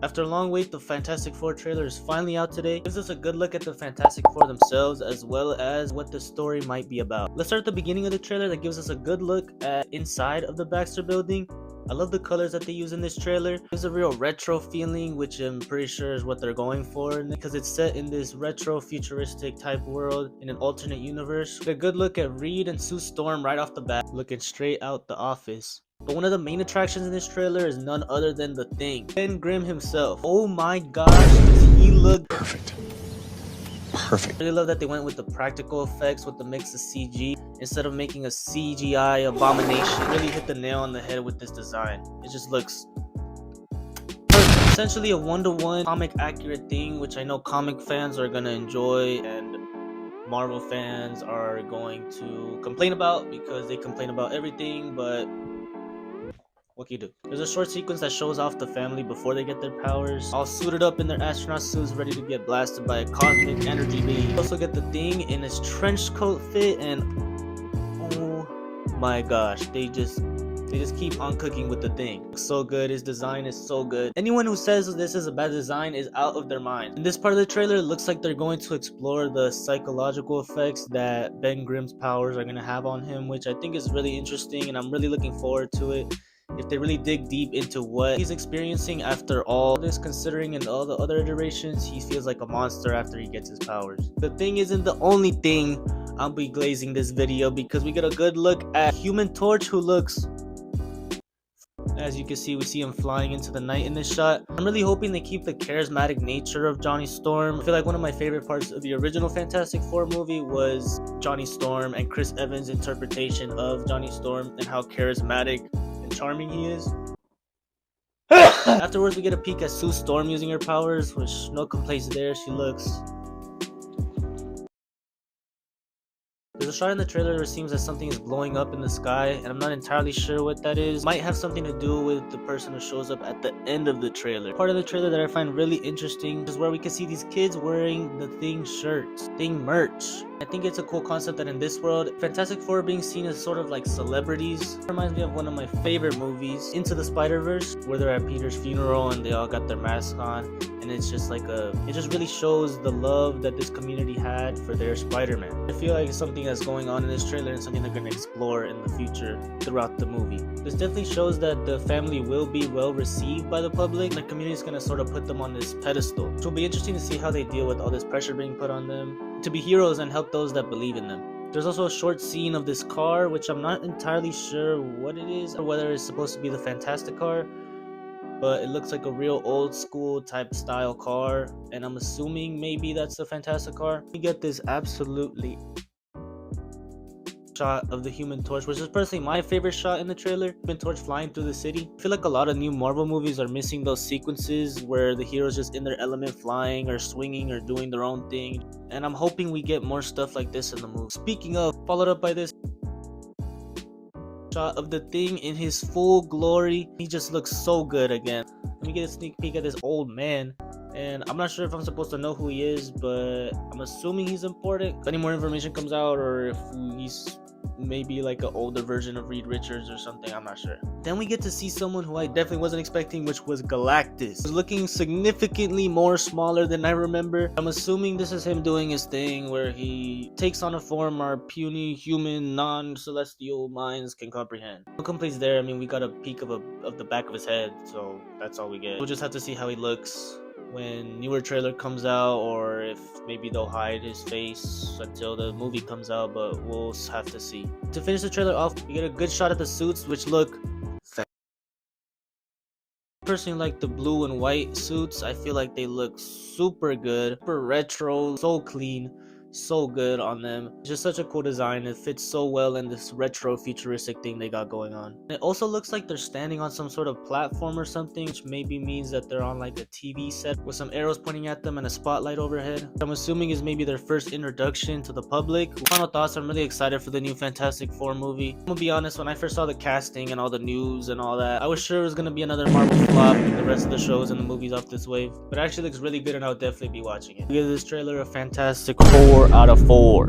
After a long wait, the Fantastic Four trailer is finally out today. It gives us a good look at the Fantastic Four themselves as well as what the story might be about. Let's start at the beginning of the trailer that gives us a good look at inside of the Baxter building. I love the colors that they use in this trailer. It gives a real retro feeling, which I'm pretty sure is what they're going for, because it's set in this retro futuristic type world in an alternate universe. Get a good look at Reed and Sue Storm right off the bat, looking straight out the office. But one of the main attractions in this trailer is none other than the Thing, Ben Grimm himself. Oh my gosh, does he look perfect. I really love that they went with the practical effects with the mix of CG instead of making a CGI abomination. Really hit the nail on the head with this design. It just looks perfect. Essentially a one-to-one comic accurate Thing, which I know comic fans are gonna enjoy and Marvel fans are going to complain about because they complain about everything, but what can you do? There's a short sequence that shows off the family before they get their powers, all suited up in their astronaut suits, ready to get blasted by a cosmic energy beam. You also get the Thing in his trench coat fit, and oh my gosh, they just keep on cooking with the Thing. It's so good. His design is so good. Anyone who says this is a bad design is out of their mind. In this part of the trailer, it looks like they're going to explore the psychological effects that Ben Grimm's powers are going to have on him, which I think is really interesting, and I'm really looking forward to it. If they really dig deep into what he's experiencing after all this, considering in all the other iterations, he feels like a monster after he gets his powers. The Thing isn't the only thing I'll be glazing this video, because we get a good look at Human Torch, who looks, as you can see, we see him flying into the night in this shot. I'm really hoping they keep the charismatic nature of Johnny Storm. I feel like one of my favorite parts of the original Fantastic Four movie was Johnny Storm and Chris Evans' interpretation of Johnny Storm and how charismatic and charming he is. Afterwards, we get a peek at Sue Storm using her powers, which no complaints there. She looks... There's a shot in the trailer where it seems that something is blowing up in the sky, and I'm not entirely sure what that is. Might have something to do with the person who shows up at the end of the trailer. Part of the trailer that I find really interesting is where we can see these kids wearing the Thing shirts, Thing merch. I think it's a cool concept that in this world, Fantastic Four being seen as sort of like celebrities. It reminds me of one of my favorite movies, Into the Spider-Verse, where they're at Peter's funeral and they all got their masks on, and it's just like it just really shows the love that this community had for their Spider-Man. I feel like it's something that's going on in this trailer and something they're going to explore in the future throughout the movie. This definitely shows that the family will be well received by the public. The community is going to sort of put them on this pedestal, which will be interesting to see how they deal with all this pressure being put on them to be heroes and help those that believe in them. There's also a short scene of this car, which I'm not entirely sure what it is or whether it's supposed to be the Fantastic car, but it looks like a real old school type style car, and I'm assuming maybe that's the Fantastic car. We get this absolutely shot of the Human Torch, which is personally my favorite shot in the trailer. Human Torch flying through the city. I feel like a lot of new Marvel movies are missing those sequences where the heroes just in their element, flying or swinging or doing their own thing, and I'm hoping we get more stuff like this in the movie. Speaking of, followed up by this shot of the Thing in his full glory. He just looks so good again. Let me get a sneak peek at this old man, and I'm not sure if I'm supposed to know who he is, but I'm assuming he's important. If any more information comes out, or if he's maybe like an older version of Reed Richards or something, I'm not sure. Then we get to see someone who I definitely wasn't expecting, which was Galactus. He's looking significantly more smaller than I remember. I'm assuming this is him doing his thing where he takes on a form our puny human non-celestial minds can comprehend. No complaints there. I mean, we got a peek of the back of his head, so that's all we get. We'll just have to see how he looks when newer trailer comes out, or if maybe they'll hide his face until the movie comes out, but we'll have to see. To finish the trailer off, we get a good shot at the suits, which look personally like the blue and white suits. I feel like they look super good, super retro, so clean, so good on them. Just such a cool design. It fits so well in this retro futuristic thing they got going on. It also looks like they're standing on some sort of platform or something, which maybe means that they're on like a TV set with some arrows pointing at them and a spotlight overhead. I'm assuming is maybe their first introduction to the public. Final thoughts, I'm really excited for the new Fantastic Four movie. I'm gonna be honest, when I first saw the casting and all the news and all that, I was sure it was gonna be another Marvel flop like the rest of the shows and the movies off this wave, but it actually looks really good and I'll definitely be watching it. Give this trailer a Fantastic 4 out of 4.